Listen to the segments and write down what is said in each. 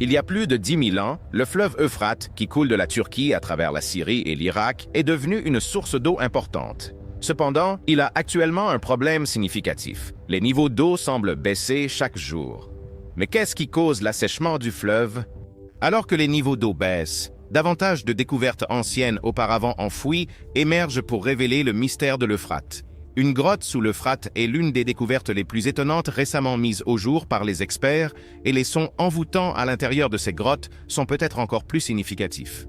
Il y a plus de 10 000 ans, le fleuve Euphrate, qui coule de la Turquie à travers la Syrie et l'Irak, est devenu une source d'eau importante. Cependant, il a actuellement un problème significatif. Les niveaux d'eau semblent baisser chaque jour. Mais qu'est-ce qui cause l'assèchement du fleuve? Alors que les niveaux d'eau baissent, davantage de découvertes anciennes auparavant enfouies émergent pour révéler le mystère de l'Euphrate. Une grotte sous l'Euphrate est l'une des découvertes les plus étonnantes récemment mises au jour par les experts, et les sons envoûtants à l'intérieur de ces grottes sont peut-être encore plus significatifs.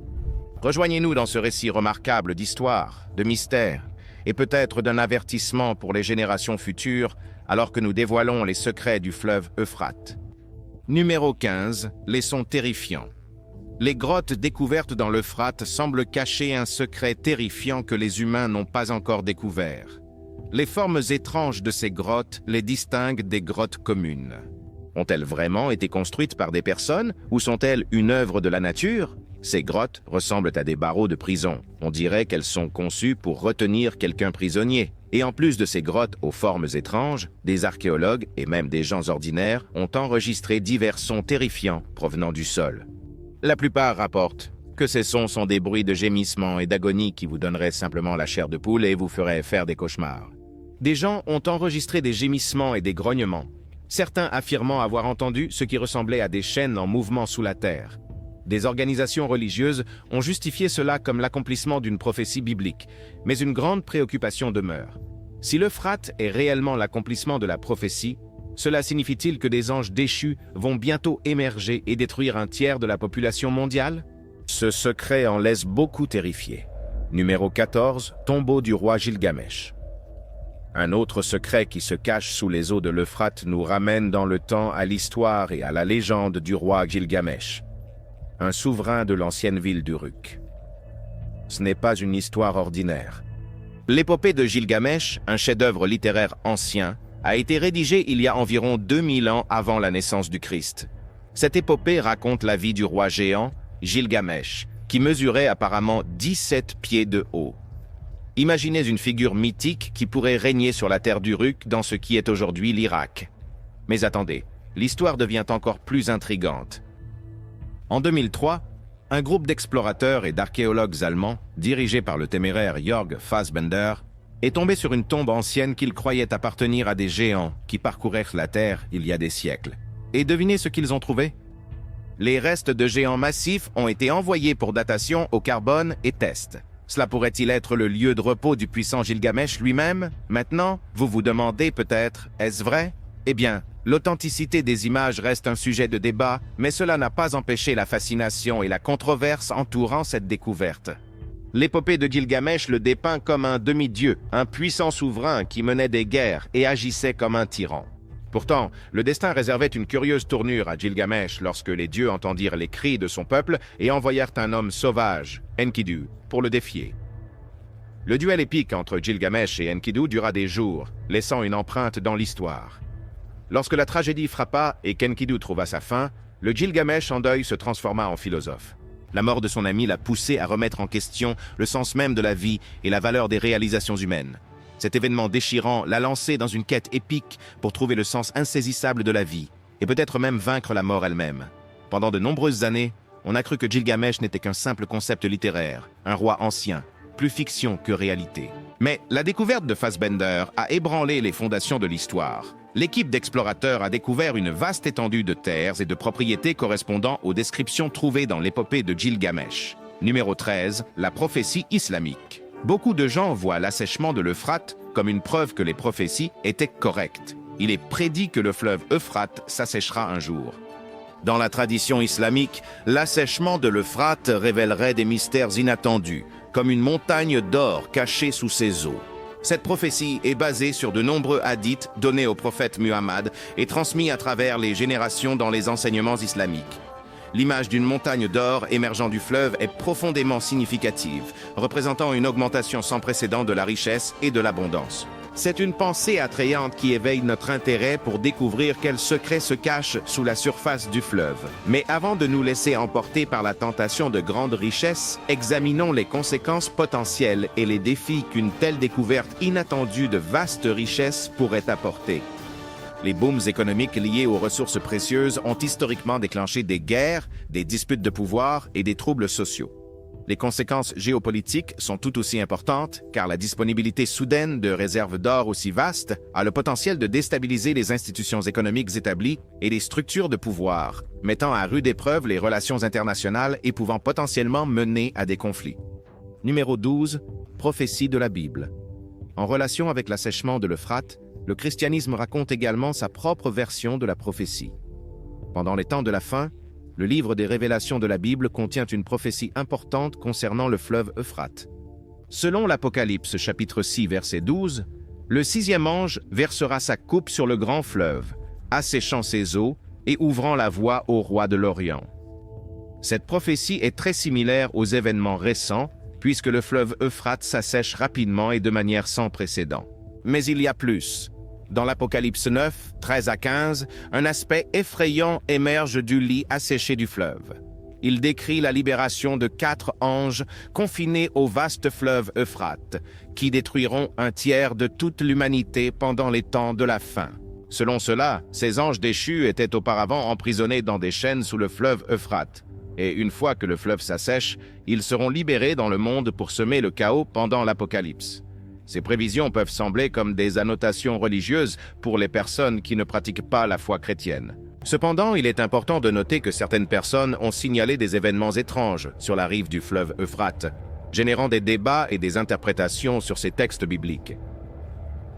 Rejoignez-nous dans ce récit remarquable d'histoire, de mystère, et peut-être d'un avertissement pour les générations futures, alors que nous dévoilons les secrets du fleuve Euphrate. Numéro 15. Les sons terrifiants. Les grottes découvertes dans l'Euphrate semblent cacher un secret terrifiant que les humains n'ont pas encore découvert. Les formes étranges de ces grottes les distinguent des grottes communes. Ont-elles vraiment été construites par des personnes ou sont-elles une œuvre de la nature? Ces grottes ressemblent à des barreaux de prison. On dirait qu'elles sont conçues pour retenir quelqu'un prisonnier. Et en plus de ces grottes aux formes étranges, des archéologues et même des gens ordinaires ont enregistré divers sons terrifiants provenant du sol. La plupart rapportent que ces sons sont des bruits de gémissements et d'agonie qui vous donneraient simplement la chair de poule et vous feraient faire des cauchemars. Des gens ont enregistré des gémissements et des grognements, certains affirmant avoir entendu ce qui ressemblait à des chaînes en mouvement sous la terre. Des organisations religieuses ont justifié cela comme l'accomplissement d'une prophétie biblique, mais une grande préoccupation demeure. Si l'Euphrate est réellement l'accomplissement de la prophétie, cela signifie-t-il que des anges déchus vont bientôt émerger et détruire un tiers de la population mondiale? Ce secret en laisse beaucoup terrifiés. Numéro 14, tombeau du roi Gilgamesh. Un autre secret qui se cache sous les eaux de l'Euphrate nous ramène dans le temps à l'histoire et à la légende du roi Gilgamesh, un souverain de l'ancienne ville d'Uruk. Ce n'est pas une histoire ordinaire. L'épopée de Gilgamesh, un chef-d'œuvre littéraire ancien, a été rédigée il y a environ 2000 ans avant la naissance du Christ. Cette épopée raconte la vie du roi géant, Gilgamesh, qui mesurait apparemment 17 pieds de haut. Imaginez une figure mythique qui pourrait régner sur la terre d'Uruk dans ce qui est aujourd'hui l'Irak. Mais attendez, l'histoire devient encore plus intrigante. En 2003, un groupe d'explorateurs et d'archéologues allemands, dirigé par le téméraire Jörg Fassbender, est tombé sur une tombe ancienne qu'ils croyaient appartenir à des géants qui parcoururent la Terre il y a des siècles. Et devinez ce qu'ils ont trouvé? Les restes de géants massifs ont été envoyés pour datation au carbone et tests. Cela pourrait-il être le lieu de repos du puissant Gilgamesh lui-même? Maintenant, vous vous demandez peut-être, est-ce vrai? Eh bien, l'authenticité des images reste un sujet de débat, mais cela n'a pas empêché la fascination et la controverse entourant cette découverte. L'épopée de Gilgamesh le dépeint comme un demi-dieu, un puissant souverain qui menait des guerres et agissait comme un tyran. Pourtant, le destin réservait une curieuse tournure à Gilgamesh lorsque les dieux entendirent les cris de son peuple et envoyèrent un homme sauvage, Enkidu, pour le défier. Le duel épique entre Gilgamesh et Enkidu dura des jours, laissant une empreinte dans l'histoire. Lorsque la tragédie frappa et qu'Enkidu trouva sa fin, le Gilgamesh en deuil se transforma en philosophe. La mort de son ami l'a poussé à remettre en question le sens même de la vie et la valeur des réalisations humaines. Cet événement déchirant l'a lancé dans une quête épique pour trouver le sens insaisissable de la vie, et peut-être même vaincre la mort elle-même. Pendant de nombreuses années, on a cru que Gilgamesh n'était qu'un simple concept littéraire, un roi ancien, plus fiction que réalité. Mais la découverte de Fassbender a ébranlé les fondations de l'histoire. L'équipe d'explorateurs a découvert une vaste étendue de terres et de propriétés correspondant aux descriptions trouvées dans l'épopée de Gilgamesh. Numéro 13, la prophétie islamique. Beaucoup de gens voient l'assèchement de l'Euphrate comme une preuve que les prophéties étaient correctes. Il est prédit que le fleuve Euphrate s'asséchera un jour. Dans la tradition islamique, l'assèchement de l'Euphrate révélerait des mystères inattendus, comme une montagne d'or cachée sous ses eaux. Cette prophétie est basée sur de nombreux hadiths donnés au prophète Muhammad et transmis à travers les générations dans les enseignements islamiques. L'image d'une montagne d'or émergeant du fleuve est profondément significative, représentant une augmentation sans précédent de la richesse et de l'abondance. C'est une pensée attrayante qui éveille notre intérêt pour découvrir quels secrets se cachent sous la surface du fleuve. Mais avant de nous laisser emporter par la tentation de grandes richesses, examinons les conséquences potentielles et les défis qu'une telle découverte inattendue de vastes richesses pourrait apporter. Les booms économiques liés aux ressources précieuses ont historiquement déclenché des guerres, des disputes de pouvoir et des troubles sociaux. Les conséquences géopolitiques sont tout aussi importantes car la disponibilité soudaine de réserves d'or aussi vastes a le potentiel de déstabiliser les institutions économiques établies et les structures de pouvoir, mettant à rude épreuve les relations internationales et pouvant potentiellement mener à des conflits. Numéro 12. Prophétie de la Bible. En relation avec l'assèchement de l'Euphrate, le christianisme raconte également sa propre version de la prophétie. Pendant les temps de la fin, le livre des révélations de la Bible contient une prophétie importante concernant le fleuve Euphrate. Selon l'Apocalypse chapitre 6 verset 12, le 6e ange versera sa coupe sur le grand fleuve, asséchant ses eaux et ouvrant la voie au roi de l'Orient. Cette prophétie est très similaire aux événements récents, puisque le fleuve Euphrate s'assèche rapidement et de manière sans précédent. Mais il y a plus. Dans l'Apocalypse 9, 13 à 15, un aspect effrayant émerge du lit asséché du fleuve. Il décrit la libération de 4 anges confinés au vaste fleuve Euphrate, qui détruiront un tiers de toute l'humanité pendant les temps de la fin. Selon cela, ces anges déchus étaient auparavant emprisonnés dans des chaînes sous le fleuve Euphrate. Et une fois que le fleuve s'assèche, ils seront libérés dans le monde pour semer le chaos pendant l'Apocalypse. Ces prévisions peuvent sembler comme des annotations religieuses pour les personnes qui ne pratiquent pas la foi chrétienne. Cependant, il est important de noter que certaines personnes ont signalé des événements étranges sur la rive du fleuve Euphrate, générant des débats et des interprétations sur ces textes bibliques.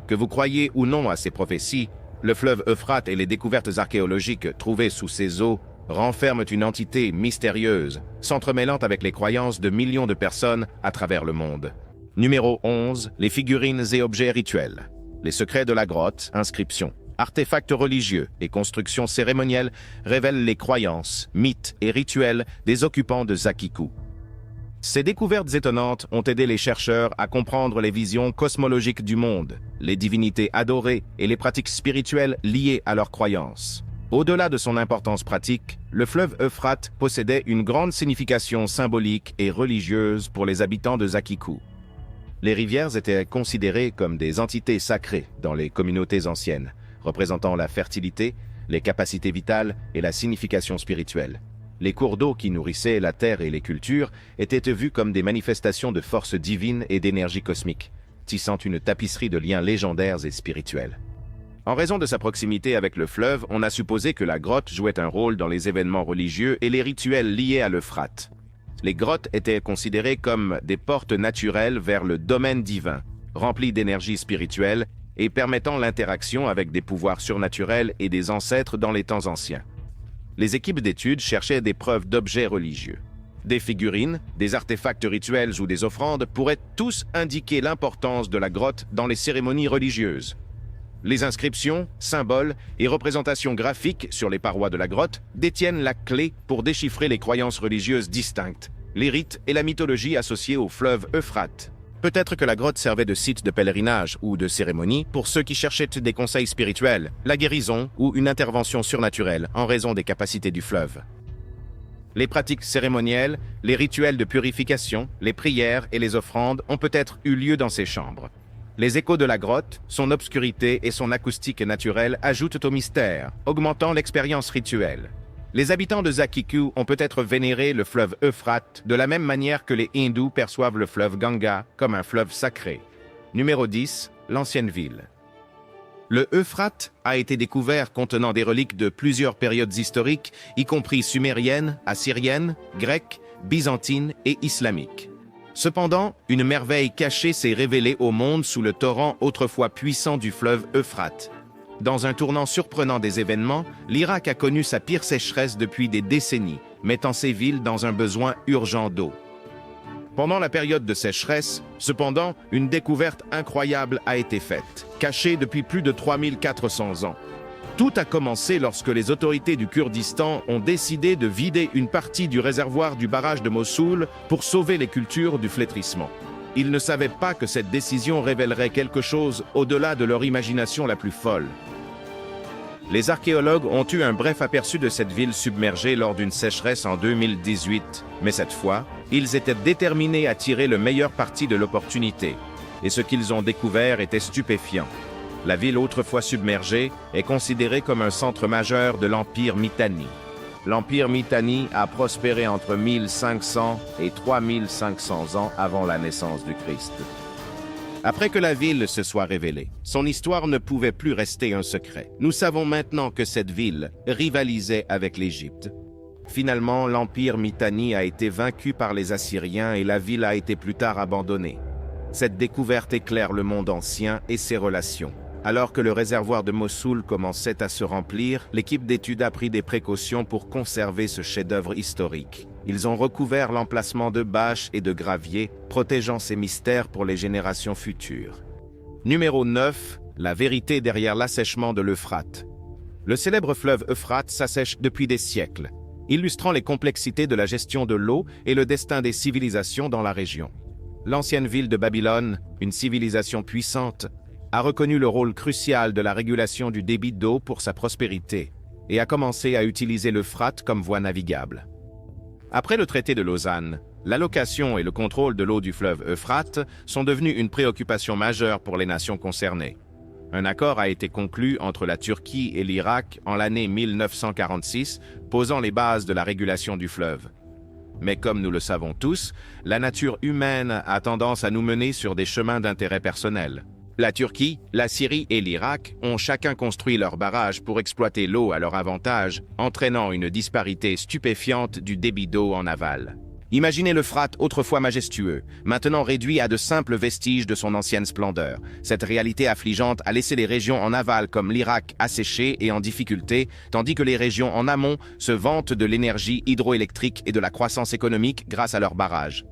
Que vous croyez ou non à ces prophéties, le fleuve Euphrate et les découvertes archéologiques trouvées sous ses eaux renferment une entité mystérieuse, s'entremêlant avec les croyances de millions de personnes à travers le monde. Numéro 11. Les figurines et objets rituels. Les secrets de la grotte, inscriptions, artefacts religieux et constructions cérémonielles révèlent les croyances, mythes et rituels des occupants de Zakiku. Ces découvertes étonnantes ont aidé les chercheurs à comprendre les visions cosmologiques du monde, les divinités adorées et les pratiques spirituelles liées à leurs croyances. Au-delà de son importance pratique, le fleuve Euphrate possédait une grande signification symbolique et religieuse pour les habitants de Zakiku. Les rivières étaient considérées comme des entités sacrées dans les communautés anciennes, représentant la fertilité, les capacités vitales et la signification spirituelle. Les cours d'eau qui nourrissaient la terre et les cultures étaient vus comme des manifestations de force divine et d'énergie cosmique, tissant une tapisserie de liens légendaires et spirituels. En raison de sa proximité avec le fleuve, on a supposé que la grotte jouait un rôle dans les événements religieux et les rituels liés à l'Euphrate. Les grottes étaient considérées comme des portes naturelles vers le domaine divin, remplies d'énergie spirituelle et permettant l'interaction avec des pouvoirs surnaturels et des ancêtres dans les temps anciens. Les équipes d'études cherchaient des preuves d'objets religieux. Des figurines, des artefacts rituels ou des offrandes pourraient tous indiquer l'importance de la grotte dans les cérémonies religieuses. Les inscriptions, symboles et représentations graphiques sur les parois de la grotte détiennent la clé pour déchiffrer les croyances religieuses distinctes, les rites et la mythologie associés au fleuve Euphrate. Peut-être que la grotte servait de site de pèlerinage ou de cérémonie pour ceux qui cherchaient des conseils spirituels, la guérison ou une intervention surnaturelle en raison des capacités du fleuve. Les pratiques cérémonielles, les rituels de purification, les prières et les offrandes ont peut-être eu lieu dans ces chambres. Les échos de la grotte, son obscurité et son acoustique naturelle ajoutent au mystère, augmentant l'expérience rituelle. Les habitants de Zakiku ont peut-être vénéré le fleuve Euphrate de la même manière que les hindous perçoivent le fleuve Ganga comme un fleuve sacré. Numéro 10. L'ancienne ville. Le Euphrate a été découvert contenant des reliques de plusieurs périodes historiques, y compris sumériennes, assyriennes, grecques, byzantines et islamiques. Cependant, une merveille cachée s'est révélée au monde sous le torrent autrefois puissant du fleuve Euphrate. Dans un tournant surprenant des événements, l'Irak a connu sa pire sécheresse depuis des décennies, mettant ses villes dans un besoin urgent d'eau. Pendant la période de sécheresse, cependant, une découverte incroyable a été faite, cachée depuis plus de 3400 ans. Tout a commencé lorsque les autorités du Kurdistan ont décidé de vider une partie du réservoir du barrage de Mossoul pour sauver les cultures du flétrissement. Ils ne savaient pas que cette décision révélerait quelque chose au-delà de leur imagination la plus folle. Les archéologues ont eu un bref aperçu de cette ville submergée lors d'une sécheresse en 2018, mais cette fois, ils étaient déterminés à tirer le meilleur parti de l'opportunité, et ce qu'ils ont découvert était stupéfiant. La ville autrefois submergée est considérée comme un centre majeur de l'Empire Mitanni. L'Empire Mitanni a prospéré entre 1500 et 3500 ans avant la naissance du Christ. Après que la ville se soit révélée, son histoire ne pouvait plus rester un secret. Nous savons maintenant que cette ville rivalisait avec l'Égypte. Finalement, l'Empire Mitanni a été vaincu par les Assyriens et la ville a été plus tard abandonnée. Cette découverte éclaire le monde ancien et ses relations. Alors que le réservoir de Mossoul commençait à se remplir, l'équipe d'études a pris des précautions pour conserver ce chef-d'œuvre historique. Ils ont recouvert l'emplacement de bâches et de graviers, protégeant ces mystères pour les générations futures. Numéro 9. La vérité derrière l'assèchement de l'Euphrate. Le célèbre fleuve Euphrate s'assèche depuis des siècles, illustrant les complexités de la gestion de l'eau et le destin des civilisations dans la région. L'ancienne ville de Babylone, une civilisation puissante, a reconnu le rôle crucial de la régulation du débit d'eau pour sa prospérité et a commencé à utiliser l'Euphrate comme voie navigable. Après le traité de Lausanne, l'allocation et le contrôle de l'eau du fleuve Euphrate sont devenus une préoccupation majeure pour les nations concernées. Un accord a été conclu entre la Turquie et l'Irak en l'année 1946, posant les bases de la régulation du fleuve. Mais comme nous le savons tous, la nature humaine a tendance à nous mener sur des chemins d'intérêt personnel. La Turquie, la Syrie et l'Irak ont chacun construit leurs barrages pour exploiter l'eau à leur avantage, entraînant une disparité stupéfiante du débit d'eau en aval. Imaginez l'Euphrate autrefois majestueux, maintenant réduit à de simples vestiges de son ancienne splendeur. Cette réalité affligeante a laissé les régions en aval comme l'Irak asséchées et en difficulté, tandis que les régions en amont se vantent de l'énergie hydroélectrique et de la croissance économique grâce à leurs barrages.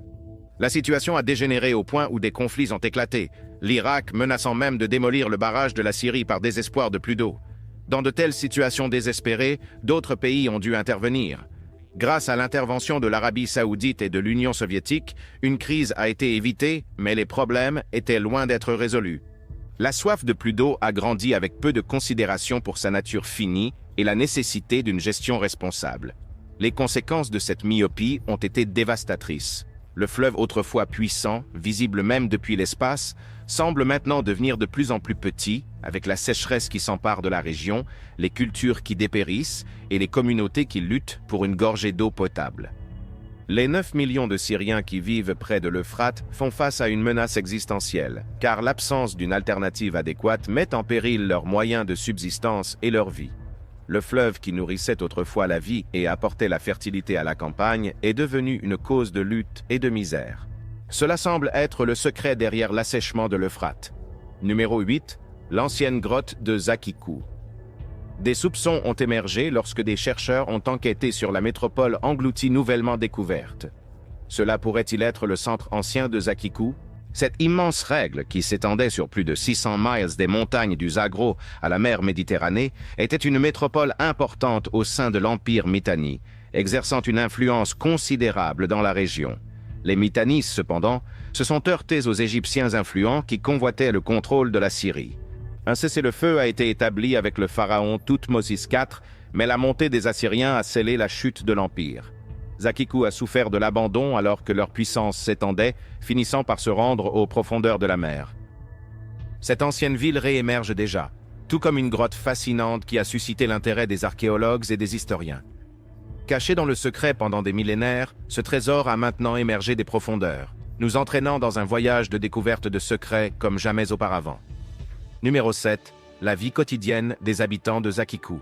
La situation a dégénéré au point où des conflits ont éclaté, l'Irak menaçant même de démolir le barrage de la Syrie par désespoir de plus d'eau. Dans de telles situations désespérées, d'autres pays ont dû intervenir. Grâce à l'intervention de l'Arabie saoudite et de l'Union soviétique, une crise a été évitée, mais les problèmes étaient loin d'être résolus. La soif de plus d'eau a grandi avec peu de considération pour sa nature finie et la nécessité d'une gestion responsable. Les conséquences de cette myopie ont été dévastatrices. Le fleuve autrefois puissant, visible même depuis l'espace, semble maintenant devenir de plus en plus petit, avec la sécheresse qui s'empare de la région, les cultures qui dépérissent et les communautés qui luttent pour une gorgée d'eau potable. Les 9 millions de Syriens qui vivent près de l'Euphrate font face à une menace existentielle, car l'absence d'une alternative adéquate met en péril leurs moyens de subsistance et leur vie. Le fleuve qui nourrissait autrefois la vie et apportait la fertilité à la campagne est devenu une cause de lutte et de misère. Cela semble être le secret derrière l'assèchement de l'Euphrate. Numéro 8. L'ancienne grotte de Zakikou. Des soupçons ont émergé lorsque des chercheurs ont enquêté sur la métropole engloutie nouvellement découverte. Cela pourrait-il être le centre ancien de Zakikou? Cette immense règle, qui s'étendait sur plus de 600 miles des montagnes du Zagros à la mer Méditerranée, était une métropole importante au sein de l'Empire Mitanni, exerçant une influence considérable dans la région. Les Mitannis, cependant, se sont heurtés aux Égyptiens influents qui convoitaient le contrôle de la Syrie. Un cessez-le-feu a été établi avec le pharaon Thoutmôsis IV, mais la montée des Assyriens a scellé la chute de l'Empire. Zakikou a souffert de l'abandon alors que leur puissance s'étendait, finissant par se rendre aux profondeurs de la mer. Cette ancienne ville réémerge déjà, tout comme une grotte fascinante qui a suscité l'intérêt des archéologues et des historiens. Caché dans le secret pendant des millénaires, ce trésor a maintenant émergé des profondeurs, nous entraînant dans un voyage de découverte de secrets comme jamais auparavant. Numéro 7. La vie quotidienne des habitants de Zakikou.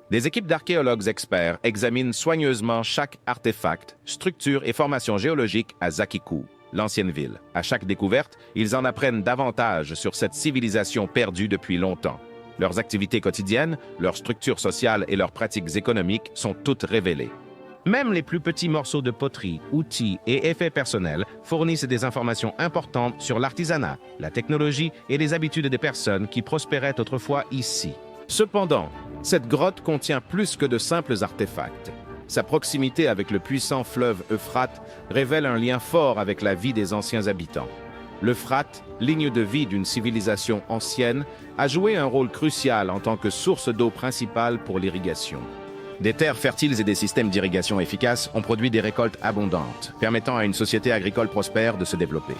Des équipes d'archéologues experts examinent soigneusement chaque artefact, structure et formation géologique à Zakikou, l'ancienne ville. À chaque découverte, ils en apprennent davantage sur cette civilisation perdue depuis longtemps. Leurs activités quotidiennes, leurs structures sociales et leurs pratiques économiques sont toutes révélées. Même les plus petits morceaux de poterie, outils et effets personnels fournissent des informations importantes sur l'artisanat, la technologie et les habitudes des personnes qui prospéraient autrefois ici. Cependant, cette grotte contient plus que de simples artefacts. Sa proximité avec le puissant fleuve Euphrate révèle un lien fort avec la vie des anciens habitants. L'Euphrate, ligne de vie d'une civilisation ancienne, a joué un rôle crucial en tant que source d'eau principale pour l'irrigation. Des terres fertiles et des systèmes d'irrigation efficaces ont produit des récoltes abondantes, permettant à une société agricole prospère de se développer.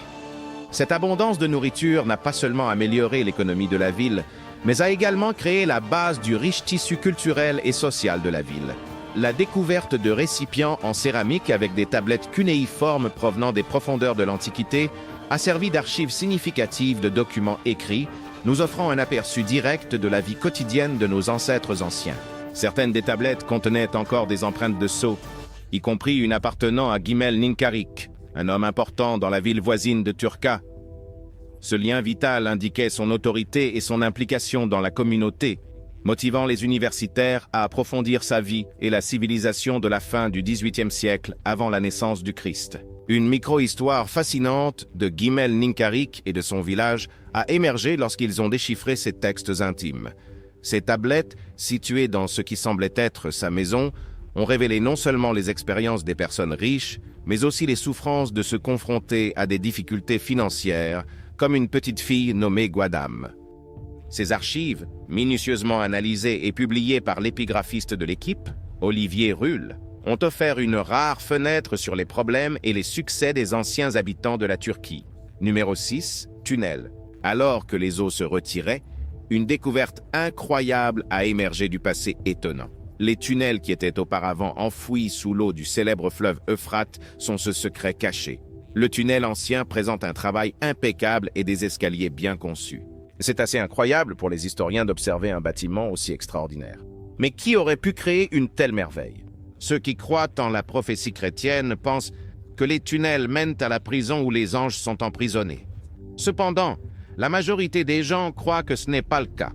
Cette abondance de nourriture n'a pas seulement amélioré l'économie de la ville, mais a également créé la base du riche tissu culturel et social de la ville. La découverte de récipients en céramique avec des tablettes cunéiformes provenant des profondeurs de l'Antiquité a servi d'archive significative de documents écrits, nous offrant un aperçu direct de la vie quotidienne de nos ancêtres anciens. Certaines des tablettes contenaient encore des empreintes de sceaux, y compris une appartenant à Gimel Ninkarik, un homme important dans la ville voisine de Turka. Ce lien vital indiquait son autorité et son implication dans la communauté, motivant les universitaires à approfondir sa vie et la civilisation de la fin du XVIIIe siècle avant la naissance du Christ. Une micro-histoire fascinante de Gimel Ninkarik et de son village a émergé lorsqu'ils ont déchiffré ses textes intimes. Ces tablettes, situées dans ce qui semblait être sa maison, ont révélé non seulement les expériences des personnes riches, mais aussi les souffrances de se confronter à des difficultés financières, comme une petite fille nommée Guadam. Ces archives, minutieusement analysées et publiées par l'épigraphiste de l'équipe, Olivier Rull, ont offert une rare fenêtre sur les problèmes et les succès des anciens habitants de la Turquie. Numéro 6, tunnel. Alors que les eaux se retiraient, une découverte incroyable a émergé du passé étonnant. Les tunnels qui étaient auparavant enfouis sous l'eau du célèbre fleuve Euphrate sont ce secret caché. Le tunnel ancien présente un travail impeccable et des escaliers bien conçus. C'est assez incroyable pour les historiens d'observer un bâtiment aussi extraordinaire. Mais qui aurait pu créer une telle merveille? Ceux qui croient en la prophétie chrétienne pensent que les tunnels mènent à la prison où les anges sont emprisonnés. Cependant, la majorité des gens croient que ce n'est pas le cas.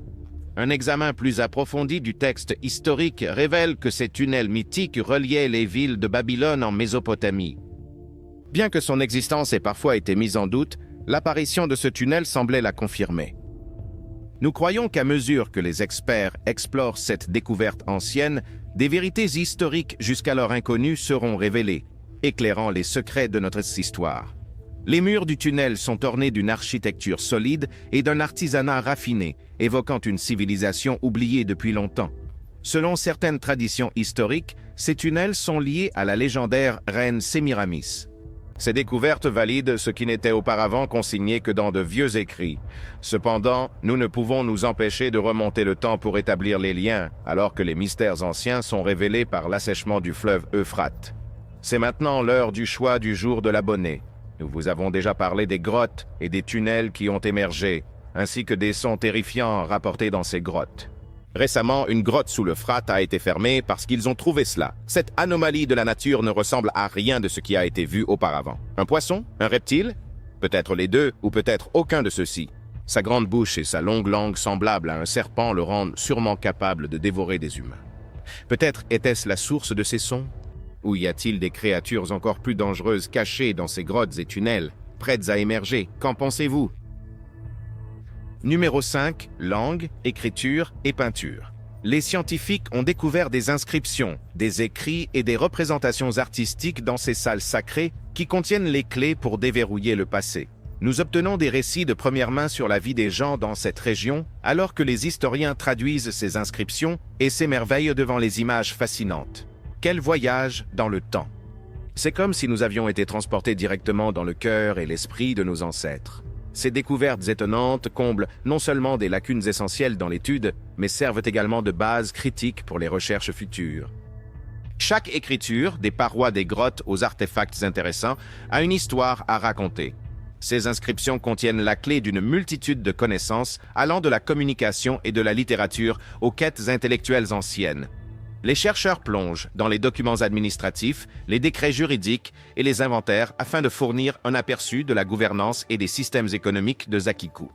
Un examen plus approfondi du texte historique révèle que ces tunnels mythiques reliaient les villes de Babylone en Mésopotamie. Bien que son existence ait parfois été mise en doute, l'apparition de ce tunnel semblait la confirmer. Nous croyons qu'à mesure que les experts explorent cette découverte ancienne, des vérités historiques jusqu'alors inconnues seront révélées, éclairant les secrets de notre histoire. Les murs du tunnel sont ornés d'une architecture solide et d'un artisanat raffiné, évoquant une civilisation oubliée depuis longtemps. Selon certaines traditions historiques, ces tunnels sont liés à la légendaire reine Sémiramis. Ces découvertes valident ce qui n'était auparavant consigné que dans de vieux écrits. Cependant, nous ne pouvons nous empêcher de remonter le temps pour établir les liens, alors que les mystères anciens sont révélés par l'assèchement du fleuve Euphrate. C'est maintenant l'heure du choix du jour de l'abonné. Nous vous avons déjà parlé des grottes et des tunnels qui ont émergé, ainsi que des sons terrifiants rapportés dans ces grottes. Récemment, une grotte sous l'Euphrate a été fermée parce qu'ils ont trouvé cela. Cette anomalie de la nature ne ressemble à rien de ce qui a été vu auparavant. Un poisson? Un reptile? Peut-être les deux, ou peut-être aucun de ceux-ci. Sa grande bouche et sa longue langue semblable à un serpent le rendent sûrement capable de dévorer des humains. Peut-être était-ce la source de ces sons? Ou y a-t-il des créatures encore plus dangereuses cachées dans ces grottes et tunnels, prêtes à émerger? Qu'en pensez-vous? Numéro 5, langue, écriture et peinture. Les scientifiques ont découvert des inscriptions, des écrits et des représentations artistiques dans ces salles sacrées qui contiennent les clés pour déverrouiller le passé. Nous obtenons des récits de première main sur la vie des gens dans cette région, alors que les historiens traduisent ces inscriptions et s'émerveillent devant les images fascinantes. Quel voyage dans le temps! C'est comme si nous avions été transportés directement dans le cœur et l'esprit de nos ancêtres. Ces découvertes étonnantes comblent non seulement des lacunes essentielles dans l'étude, mais servent également de base critique pour les recherches futures. Chaque écriture, des parois des grottes aux artefacts intéressants, a une histoire à raconter. Ces inscriptions contiennent la clé d'une multitude de connaissances allant de la communication et de la littérature aux quêtes intellectuelles anciennes. Les chercheurs plongent dans les documents administratifs, les décrets juridiques et les inventaires afin de fournir un aperçu de la gouvernance et des systèmes économiques de Zakiku.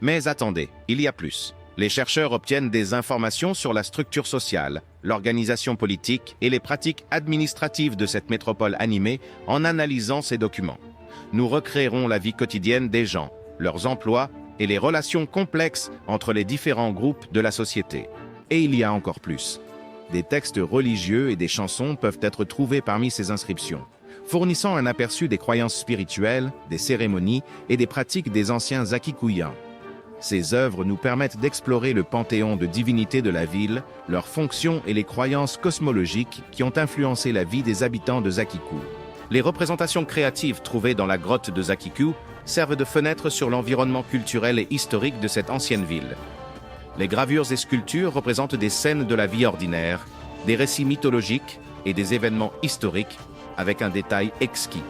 Mais attendez, il y a plus. Les chercheurs obtiennent des informations sur la structure sociale, l'organisation politique et les pratiques administratives de cette métropole animée en analysant ces documents. Nous recréerons la vie quotidienne des gens, leurs emplois et les relations complexes entre les différents groupes de la société. Et il y a encore plus. Des textes religieux et des chansons peuvent être trouvés parmi ces inscriptions, fournissant un aperçu des croyances spirituelles, des cérémonies et des pratiques des anciens Zakikuyans. Ces œuvres nous permettent d'explorer le panthéon de divinités de la ville, leurs fonctions et les croyances cosmologiques qui ont influencé la vie des habitants de Zakiku. Les représentations créatives trouvées dans la grotte de Zakiku servent de fenêtres sur l'environnement culturel et historique de cette ancienne ville. Les gravures et sculptures représentent des scènes de la vie ordinaire, des récits mythologiques et des événements historiques avec un détail exquis.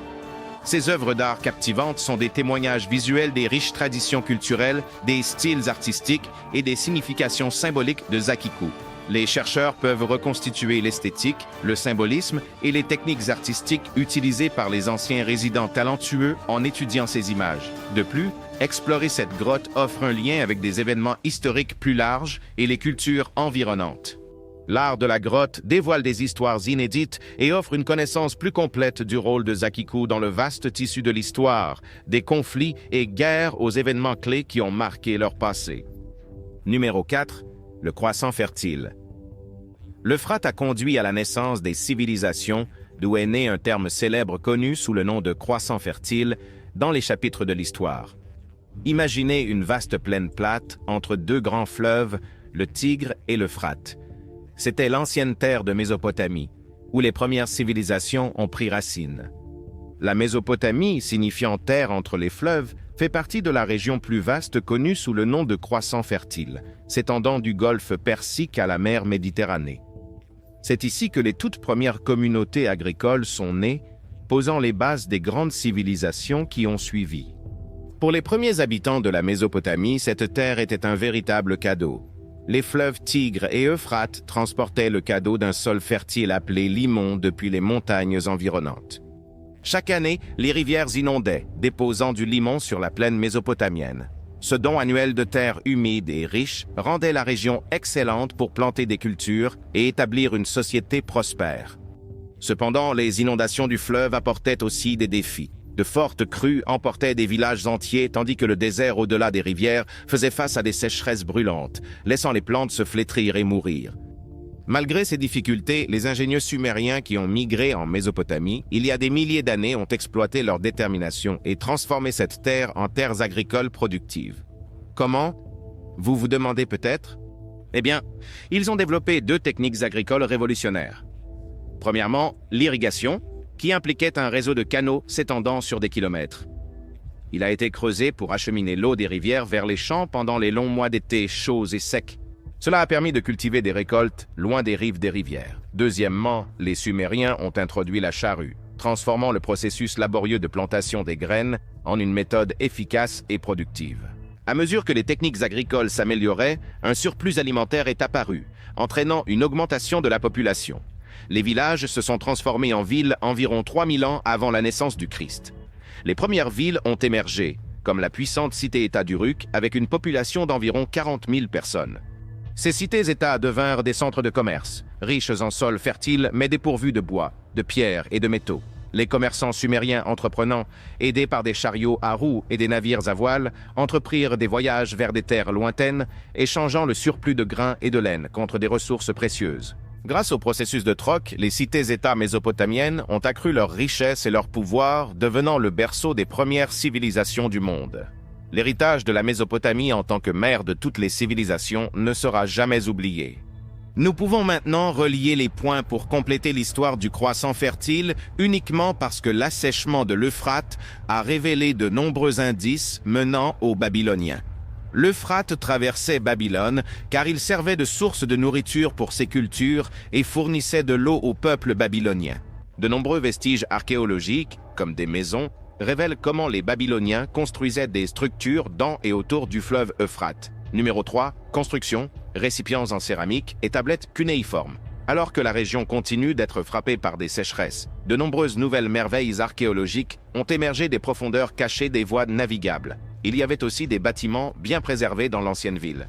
Ces œuvres d'art captivantes sont des témoignages visuels des riches traditions culturelles, des styles artistiques et des significations symboliques de Zakiku. Les chercheurs peuvent reconstituer l'esthétique, le symbolisme et les techniques artistiques utilisées par les anciens résidents talentueux en étudiant ces images. De plus, explorer cette grotte offre un lien avec des événements historiques plus larges et les cultures environnantes. L'art de la grotte dévoile des histoires inédites et offre une connaissance plus complète du rôle de Zakiku dans le vaste tissu de l'histoire, des conflits et guerres aux événements clés qui ont marqué leur passé. Numéro 4. Le croissant fertile. L'Euphrate a conduit à la naissance des civilisations, d'où est né un terme célèbre connu sous le nom de croissant fertile dans les chapitres de l'histoire. Imaginez une vaste plaine plate entre deux grands fleuves, le Tigre et l'Euphrate. C'était l'ancienne terre de Mésopotamie, où les premières civilisations ont pris racine. La Mésopotamie, signifiant terre entre les fleuves, fait partie de la région plus vaste connue sous le nom de croissant fertile, s'étendant du golfe Persique à la mer Méditerranée. C'est ici que les toutes premières communautés agricoles sont nées, posant les bases des grandes civilisations qui ont suivi. Pour les premiers habitants de la Mésopotamie, cette terre était un véritable cadeau. Les fleuves Tigre et Euphrate transportaient le cadeau d'un sol fertile appelé limon depuis les montagnes environnantes. Chaque année, les rivières inondaient, déposant du limon sur la plaine mésopotamienne. Ce don annuel de terre humide et riche rendait la région excellente pour planter des cultures et établir une société prospère. Cependant, les inondations du fleuve apportaient aussi des défis. De fortes crues emportaient des villages entiers, tandis que le désert au-delà des rivières faisait face à des sécheresses brûlantes, laissant les plantes se flétrir et mourir. Malgré ces difficultés, les ingénieux sumériens qui ont migré en Mésopotamie, il y a des milliers d'années, ont exploité leur détermination et transformé cette terre en terres agricoles productives. Comment? Vous vous demandez peut-être? Eh bien, ils ont développé deux techniques agricoles révolutionnaires. Premièrement, l'irrigation, qui impliquait un réseau de canaux s'étendant sur des kilomètres. Il a été creusé pour acheminer l'eau des rivières vers les champs pendant les longs mois d'été chauds et secs. Cela a permis de cultiver des récoltes loin des rives des rivières. Deuxièmement, les Sumériens ont introduit la charrue, transformant le processus laborieux de plantation des graines en une méthode efficace et productive. À mesure que les techniques agricoles s'amélioraient, un surplus alimentaire est apparu, entraînant une augmentation de la population. Les villages se sont transformés en villes environ 3000 ans avant la naissance du Christ. Les premières villes ont émergé, comme la puissante cité-État d'Uruk, avec une population d'environ 40 000 personnes. Ces cités-États devinrent des centres de commerce, riches en sols fertiles mais dépourvus de bois, de pierres et de métaux. Les commerçants sumériens entreprenants, aidés par des chariots à roues et des navires à voile, entreprirent des voyages vers des terres lointaines, échangeant le surplus de grains et de laine contre des ressources précieuses. Grâce au processus de troc, les cités-États mésopotamiennes ont accru leur richesse et leur pouvoir, devenant le berceau des premières civilisations du monde. L'héritage de la Mésopotamie en tant que mère de toutes les civilisations ne sera jamais oublié. Nous pouvons maintenant relier les points pour compléter l'histoire du croissant fertile uniquement parce que l'assèchement de l'Euphrate a révélé de nombreux indices menant aux Babyloniens. L'Euphrate traversait Babylone car il servait de source de nourriture pour ses cultures et fournissait de l'eau au peuple babylonien. De nombreux vestiges archéologiques, comme des maisons, révèlent comment les Babyloniens construisaient des structures dans et autour du fleuve Euphrate. Numéro 3. Construction, récipients en céramique et tablettes cunéiformes. Alors que la région continue d'être frappée par des sécheresses, de nombreuses nouvelles merveilles archéologiques ont émergé des profondeurs cachées des voies navigables. Il y avait aussi des bâtiments bien préservés dans l'ancienne ville.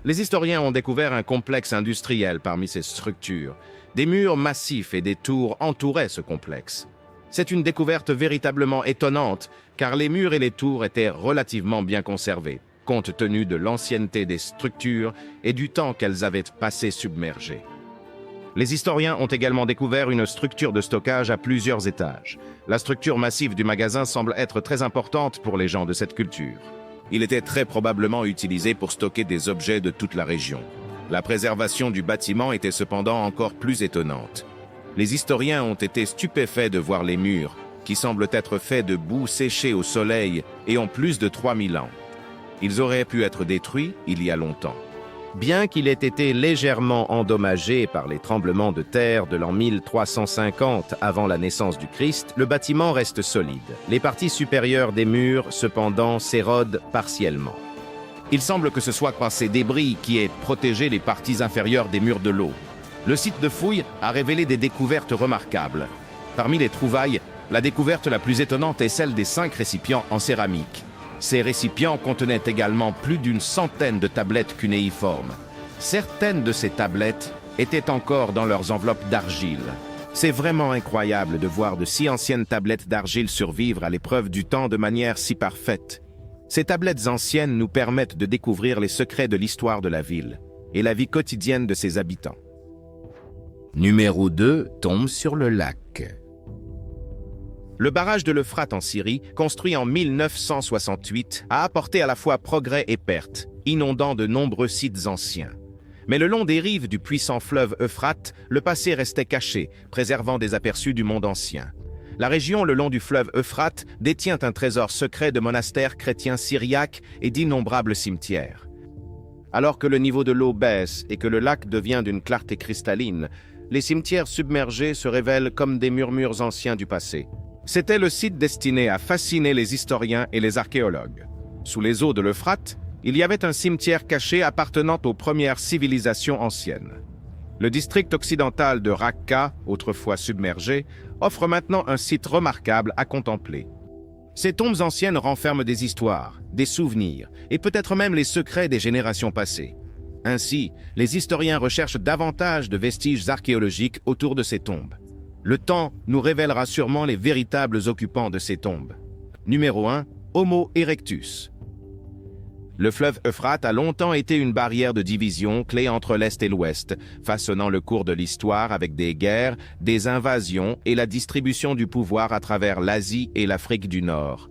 Les historiens ont découvert un complexe industriel parmi ces structures. Des murs massifs et des tours entouraient ce complexe. C'est une découverte véritablement étonnante, car les murs et les tours étaient relativement bien conservés, compte tenu de l'ancienneté des structures et du temps qu'elles avaient passé submergées. Les historiens ont également découvert une structure de stockage à plusieurs étages. La structure massive du magasin semble être très importante pour les gens de cette culture. Il était très probablement utilisé pour stocker des objets de toute la région. La préservation du bâtiment était cependant encore plus étonnante. Les historiens ont été stupéfaits de voir les murs, qui semblent être faits de boue séchée au soleil, et ont plus de 3000 ans. Ils auraient pu être détruits il y a longtemps. Bien qu'il ait été légèrement endommagé par les tremblements de terre de l'an 1350 avant la naissance du Christ, le bâtiment reste solide. Les parties supérieures des murs, cependant, s'érodent partiellement. Il semble que ce soit par ces débris qui aient protégé les parties inférieures des murs de l'eau. Le site de fouilles a révélé des découvertes remarquables. Parmi les trouvailles, la découverte la plus étonnante est celle des 5 récipients en céramique. Ces récipients contenaient également plus d'une centaine de tablettes cunéiformes. Certaines de ces tablettes étaient encore dans leurs enveloppes d'argile. C'est vraiment incroyable de voir de si anciennes tablettes d'argile survivre à l'épreuve du temps de manière si parfaite. Ces tablettes anciennes nous permettent de découvrir les secrets de l'histoire de la ville et la vie quotidienne de ses habitants. Numéro 2, tombe sur le lac. Le barrage de l'Euphrate en Syrie, construit en 1968, a apporté à la fois progrès et pertes, inondant de nombreux sites anciens. Mais le long des rives du puissant fleuve Euphrate, le passé restait caché, préservant des aperçus du monde ancien. La région le long du fleuve Euphrate détient un trésor secret de monastères chrétiens syriaques et d'innombrables cimetières. Alors que le niveau de l'eau baisse et que le lac devient d'une clarté cristalline, les cimetières submergés se révèlent comme des murmures anciens du passé. C'était le site destiné à fasciner les historiens et les archéologues. Sous les eaux de l'Euphrate, il y avait un cimetière caché appartenant aux premières civilisations anciennes. Le district occidental de Rakka, autrefois submergé, offre maintenant un site remarquable à contempler. Ces tombes anciennes renferment des histoires, des souvenirs et peut-être même les secrets des générations passées. Ainsi, les historiens recherchent davantage de vestiges archéologiques autour de ces tombes. Le temps nous révélera sûrement les véritables occupants de ces tombes. Numéro 1. Homo erectus. Le fleuve Euphrate a longtemps été une barrière de division clé entre l'Est et l'Ouest, façonnant le cours de l'histoire avec des guerres, des invasions et la distribution du pouvoir à travers l'Asie et l'Afrique du Nord.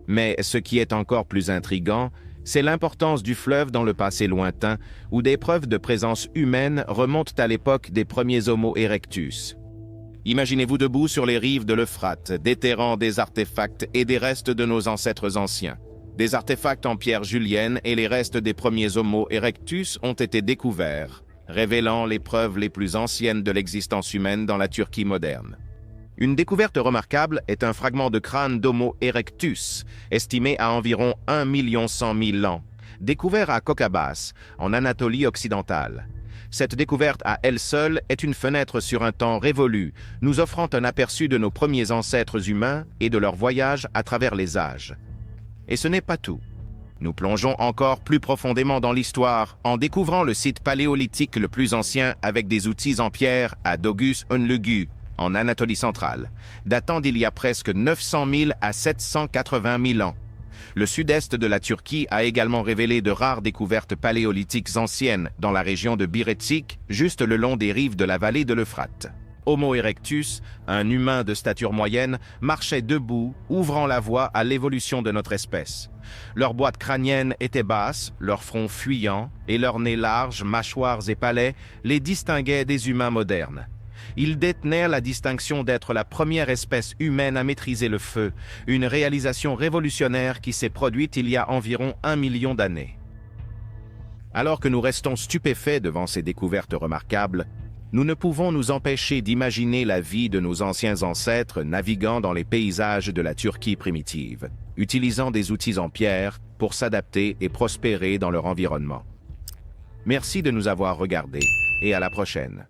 Mais ce qui est encore plus intriguant, c'est l'importance du fleuve dans le passé lointain, où des preuves de présence humaine remontent à l'époque des premiers Homo erectus. Imaginez-vous debout sur les rives de l'Euphrate, déterrant des artefacts et des restes de nos ancêtres anciens. Des artefacts en pierre julienne et les restes des premiers Homo erectus ont été découverts, révélant les preuves les plus anciennes de l'existence humaine dans la Turquie moderne. Une découverte remarquable est un fragment de crâne d'Homo erectus, estimé à environ 1 100 000 ans, découvert à Kokabas, en Anatolie occidentale. Cette découverte à elle seule est une fenêtre sur un temps révolu, nous offrant un aperçu de nos premiers ancêtres humains et de leur voyage à travers les âges. Et ce n'est pas tout. Nous plongeons encore plus profondément dans l'histoire en découvrant le site paléolithique le plus ancien avec des outils en pierre à Dogus Önlügü, en Anatolie centrale, datant d'il y a presque 900 000 à 780 000 ans. Le sud-est de la Turquie a également révélé de rares découvertes paléolithiques anciennes dans la région de Birecik, juste le long des rives de la vallée de l'Euphrate. Homo erectus, un humain de stature moyenne, marchait debout, ouvrant la voie à l'évolution de notre espèce. Leur boîte crânienne était basse, leur front fuyant et leur nez large, mâchoires et palais les distinguaient des humains modernes. Ils détenaient la distinction d'être la première espèce humaine à maîtriser le feu, une réalisation révolutionnaire qui s'est produite il y a environ 1 million d'années. Alors que nous restons stupéfaits devant ces découvertes remarquables, nous ne pouvons nous empêcher d'imaginer la vie de nos anciens ancêtres naviguant dans les paysages de la Turquie primitive, utilisant des outils en pierre pour s'adapter et prospérer dans leur environnement. Merci de nous avoir regardés et à la prochaine.